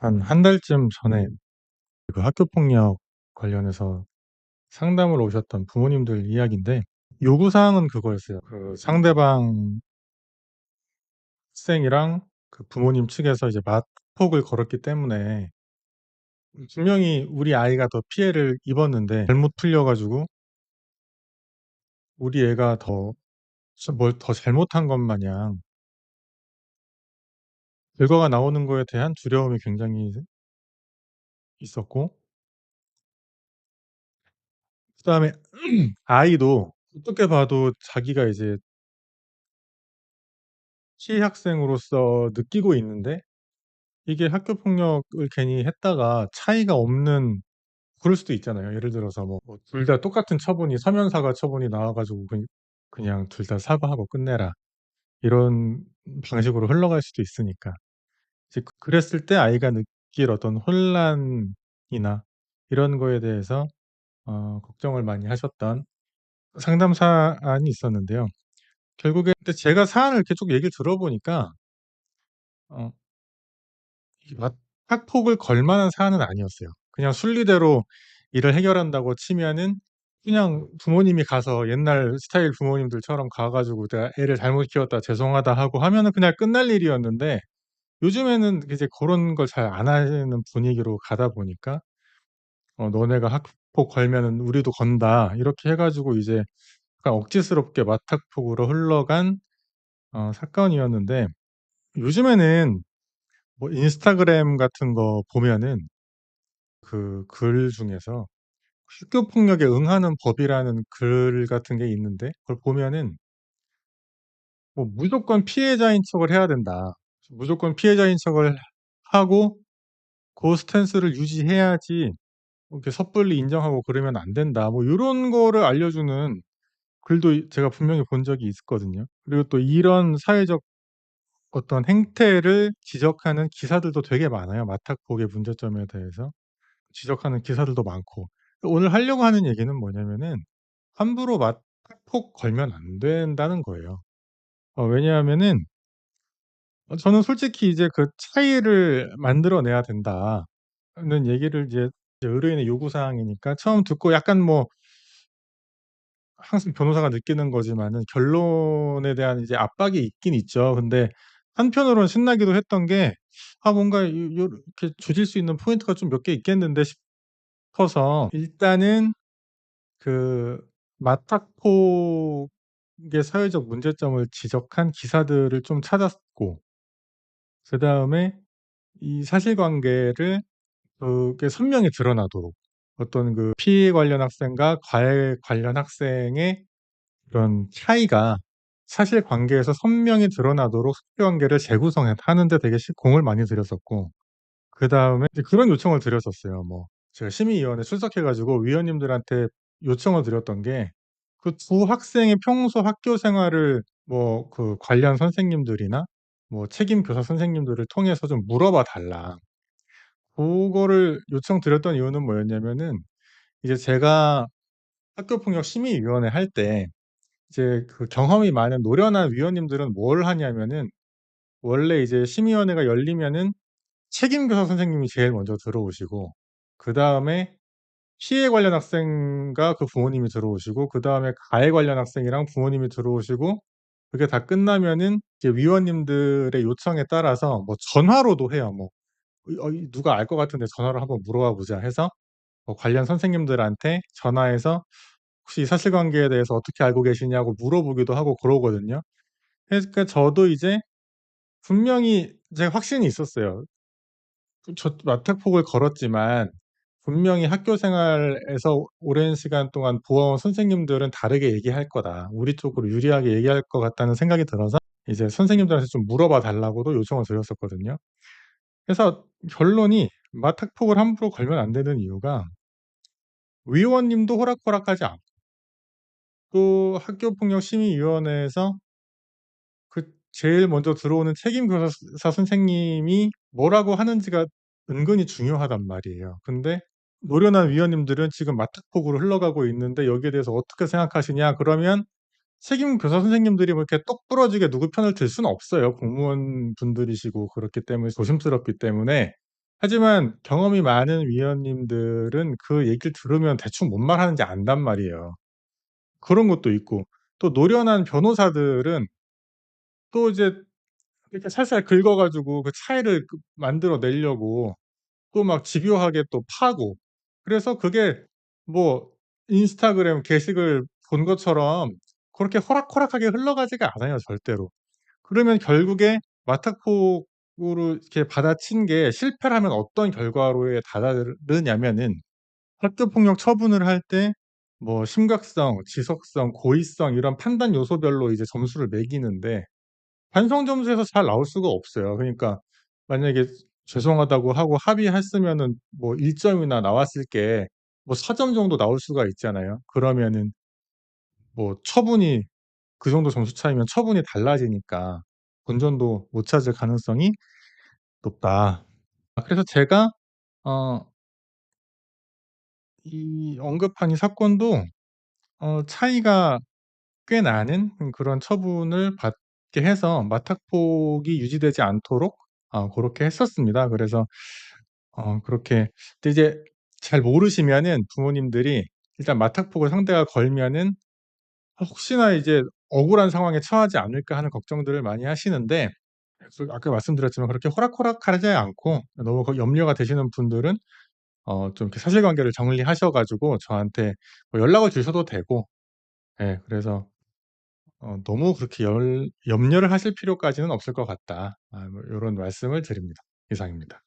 한 한 달쯤 전에 그 학교 폭력 관련해서 상담을 오셨던 부모님들 이야기인데, 요구 사항은 그거였어요. 그 상대방 학생이랑 그 부모님 측에서 이제 맞폭을 걸었기 때문에 분명히 우리 아이가 더 피해를 입었는데 잘못 풀려 가지고 우리 애가 더 뭘 더 잘못한 것 마냥 결과가 나오는 거에 대한 두려움이 굉장히 있었고, 그다음에 아이도 어떻게 봐도 자기가 이제 피해 학생으로서 느끼고 있는데, 이게 학교 폭력을 괜히 했다가 차이가 없는, 그럴 수도 있잖아요. 예를 들어서 뭐 둘 다 똑같은 처분이 서면 사과 처분이 나와 가지고 그냥 둘 다 사과하고 끝내라, 이런 방식으로 흘러갈 수도 있으니까. 이제 그랬을 때 아이가 느낄 어떤 혼란이나 이런 거에 대해서 걱정을 많이 하셨던 상담 사안이 있었는데요. 결국에 근데 제가 사안을 이렇게 쭉 얘기를 들어보니까 어 이게 막 학폭을 걸 만한 사안은 아니었어요. 그냥 순리대로 일을 해결한다고 치면은 그냥 부모님이 가서 옛날 스타일 부모님들처럼 가 가지고 "내가 애를 잘못 키웠다. 죄송하다." 하고 하면은 그냥 끝날 일이었는데, 요즘에는 이제 고런 걸 잘 안 하는 분위기로 가다 보니까 "너네가 학폭 걸면은 우리도 건다." 이렇게 해 가지고 이제 약간 억지스럽게 맞학폭으로 흘러간 사건이었는데, 요즘에는 뭐 인스타그램 같은 거 보면은 그 글 중에서 학교 폭력에 응하는 법이라는 글 같은 게 있는데, 그걸 보면은 뭐 "무조건 피해자인 척을 해야 된다. 무조건 피해자인 척을 하고 고 스탠스를 유지해야지 이렇게 섣불리 인정하고 그러면 안 된다." 뭐 요런 거를 알려주는 글도 제가 분명히 본 적이 있거든요. 그리고 또 이런 사회적 어떤 행태를 지적하는 기사들도 되게 많아요. 맞학폭의 문제점에 대해서 지적하는 기사들도 많고. 오늘 하려고 하는 얘기는 뭐냐면은 함부로 맞폭 걸면 안 된다는 거예요. 왜냐하면은 저는 솔직히 이제 그 차이를 만들어 내야 된다는 얘기를 이제 의뢰인의 요구 사항이니까 처음 듣고 약간 뭐 항상 변호사가 느끼는 거지만은 결론에 대한 이제 압박이 있긴 있죠. 근데 한편으로는 신나기도 했던 게, 뭔가 요렇게 조질 수 있는 포인트가 좀 몇 개 있겠는데 싶어서 일단은 그 맞학폭의 사회적 문제점을 지적한 기사들을 좀 찾았고, 그다음에 이 사실관계를 그게 선명히 드러나도록 어떤 그 피해 관련 학생과 가해 관련 학생의 그런 차이가 사실관계에서 선명히 드러나도록 사실관계를 재구성해 하는 데 되게 공을 많이 들였었고, 그다음에 이제 그런 요청을 드렸었어요. 뭐 제가 심의위원회에 출석해 가지고 위원님들한테 요청을 드렸던 게, 그 두 학생의 평소 학교 생활을 뭐 그 관련 선생님들이나 뭐 책임 교사 선생님들을 통해서 좀 물어봐 달라. 고거를 요청드렸던 이유는 뭐였냐면은, 이제 제가 학교폭력 심의위원회 할 때 이제 그 경험이 많은 노련한 위원님들은 뭘 하냐면은, 원래 이제 심의위원회가 열리면은 책임 교사 선생님이 제일 먼저 들어오시고, 그다음에 피해 관련 학생과 그 부모님이 들어오시고, 그다음에 가해 관련 학생이랑 부모님이 들어오시고, 그게 다 끝나면은 이제 위원님들의 요청에 따라서 뭐 전화로도 해요. 뭐 이 "누가 알 것 같은데 전화로 한번 물어봐 보자." 해서 뭐 관련 선생님들한테 전화해서 "혹시 이 사실관계에 대해서 어떻게 알고 계시냐."고 물어보기도 하고 그러거든요. 그러니까 저도 이제 분명히 제가 확신이 있었어요. 저 맞대폭을 걸었지만 분명히 학교 생활에서 오랜 시간 동안 보아온 선생님들은 다르게 얘기할 거다. 우리 쪽으로 유리하게 얘기할 것 같다는 생각이 들어서 이제 선생님들한테 좀 물어봐 달라고도 요청을 드렸었거든요. 그래서 결론이 맞학폭을 함부로 걸면 안 되는 이유가, 위원님도 호락호락하지 않고 또 학교폭력심의위원회에서 그 제일 먼저 들어오는 책임 교사 선생님이 뭐라고 하는지가 은근히 중요하단 말이에요. 근데 노련한 위원님들은 지금 맞학폭으로 흘러가고 있는데 "여기에 대해서 어떻게 생각하시냐?" 그러면 책임 교사 선생님들이 뭐 이렇게 똑 부러지게 누구 편을 들 수는 없어요. 공무원 분들이시고 그렇기 때문에 조심스럽기 때문에 하지만 경험이 많은 위원님들은 그 얘기를 들으면 대충 뭔 말하는지 안단 말이에요. 그런 것도 있고 또 노련한 변호사들은 또 이제 이렇게 살살 긁어 가지고 그 차이를 만들어 내려고 또 막 집요하게 또 파고 그래서 그게 뭐 인스타그램 게시글 본 것처럼 그렇게 호락호락하게 흘러가지가 않아요 절대로. 그러면 결국에 마탁폭으로 이렇게 받아친 게 실패를 하면 어떤 결과로에 다다르냐면은 학교 폭력 처분을 할 때 뭐 심각성, 지속성, 고의성 이런 판단 요소별로 이제 점수를 매기는데 반성 점수에서 잘 나올 수가 없어요. 그러니까 만약에 죄송하다고 하고 합의했으면은 뭐 1 점이나 나왔을 게 뭐 4점 정도 나올 수가 있잖아요. 그러면은 뭐 처분이 그 정도 점수 차이면 처분이 달라지니까 본전도 못 찾을 가능성이 높다. 그래서 제가 어 이 언급한 이 사건도 차이가 꽤 나는 그런 처분을 받게 해서 마탁폭이 유지되지 않도록 고렇게 했었습니다. 그래서 그렇게 근데 이제 잘 모르시면은 부모님들이 일단 마탁폭을 상대가 걸면은 혹시나 이제 '억울한 상황에 처하지 않을까.' 하는 걱정들을 많이 하시는데 그래서 아까 말씀드렸지만 그렇게 호락호락하지 않고 너무 염려가 되시는 분들은 좀 이렇게 사실관계를 정리하셔 가지고 저한테 뭐 연락을 주셔도 되고 예 그래서 너무 그렇게 염려를 하실 필요까지는 없을 것 같다. 뭐 요런 말씀을 드립니다. 이상입니다.